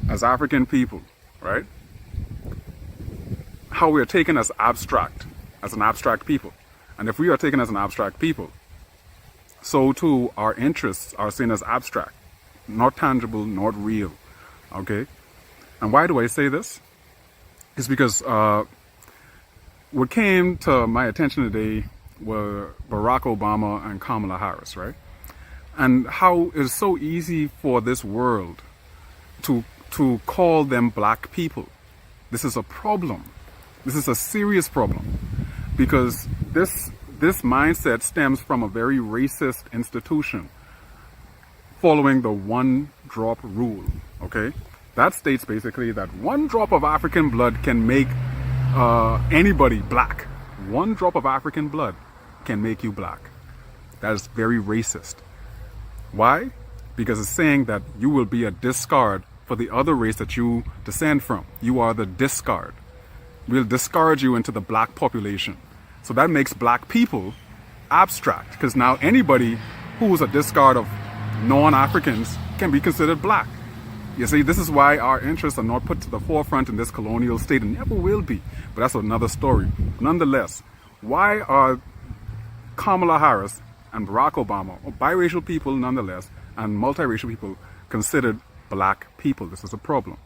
as African people, right? How we are taken as abstract, as an abstract people. And if we are taken as an abstract people, so too our interests are seen as abstract, not tangible, not real, okay? And why do I say this? It's because what came to my attention today were Barack Obama and Kamala Harris, right? And how it's so easy for this world to call them black people. This is a problem. This is a serious problem, because this mindset stems from a very racist institution following the one drop rule, okay? That states basically that one drop of African blood can make anybody black. One drop of African blood can make you black. That is very racist. Why? Because it's saying that you will be a discard for the other race that you descend from. You are the discard. We'll discard you into the black population. So that makes black people abstract, because now anybody who's a discard of non-Africans can be considered black. You see, this is why our interests are not put to the forefront in this colonial state, and never will be. But that's another story. Nonetheless, why are Kamala Harris and Barack Obama, biracial people nonetheless, and multiracial people, considered black people? This is a problem.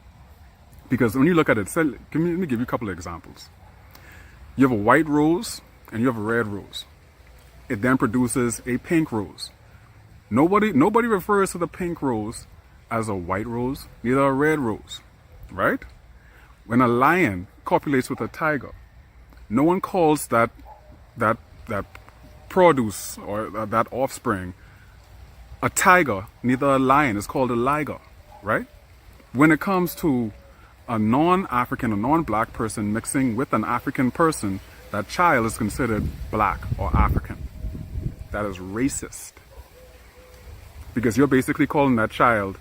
Because when you look at it, let me give you a couple of examples. You have a white rose and you have a red rose. It then produces a pink rose. Nobody refers to the pink rose as a white rose, neither a red rose, right? When a lion copulates with a tiger, no one calls that produce or that offspring a tiger, neither a lion. It's called a liger, right? When it comes to a non-African or non-black person mixing with an African person, that child is considered black or African. That is racist. Because you're basically calling that child,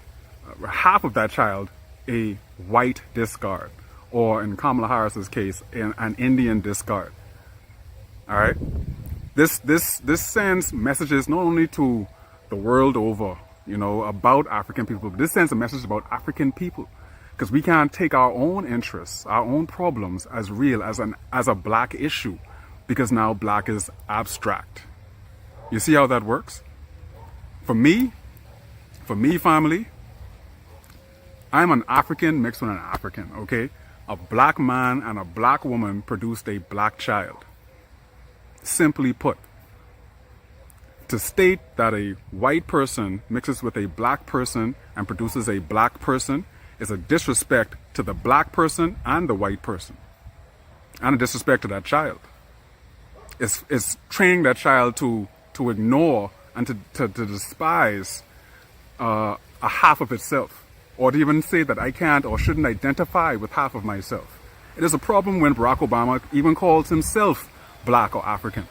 half of that child, a white discard. Or in Kamala Harris's case, an Indian discard. All right? This sends messages not only to the world over, about African people, but this sends a message about African people. Because we can't take our own interests, our own problems as real, as a black issue, because now black is abstract. You see how that works? For me, family, I'm an African mixed with an African, okay? A black man and a black woman produced a black child. Simply put, to state that a white person mixes with a black person and produces a black person is a disrespect to the black person and the white person, and a disrespect to that child. It's training that child to ignore and to despise a half of itself, or to even say that I can't or shouldn't identify with half of myself. It is a problem when Barack Obama even calls himself black or African.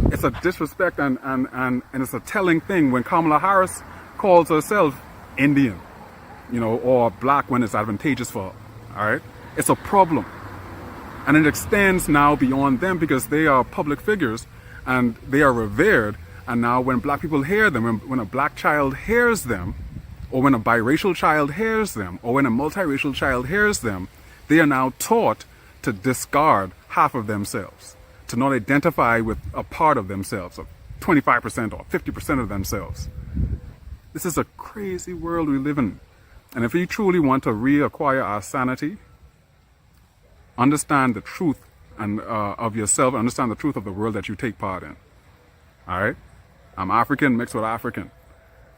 It's a disrespect and it's a telling thing when Kamala Harris calls herself Indian, or black when it's advantageous for her, all right? It's a problem. And it extends now beyond them, because they are public figures and they are revered. And now when black people hear them, when a black child hears them, or when a biracial child hears them, or when a multiracial child hears them, they are now taught to discard half of themselves, to not identify with a part of themselves, or 25% or 50% of themselves. This is a crazy world we live in. And if you truly want to reacquire our sanity, understand the truth of yourself, understand the truth of the world that you take part in. All right? I'm African mixed with African.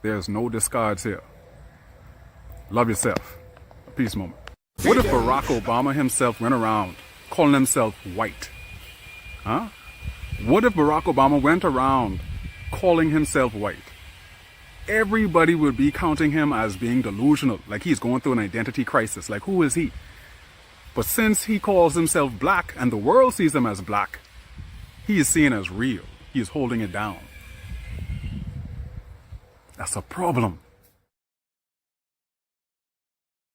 There's no discards here. Love yourself. Peace moment. What if Barack Obama himself went around calling himself white? Huh? What if Barack Obama went around calling himself white? Everybody would be counting him as being delusional, like he's going through an identity crisis. Like, who is he? But since he calls himself black and the world sees him as black, he is seen as real. He is holding it down. That's a problem.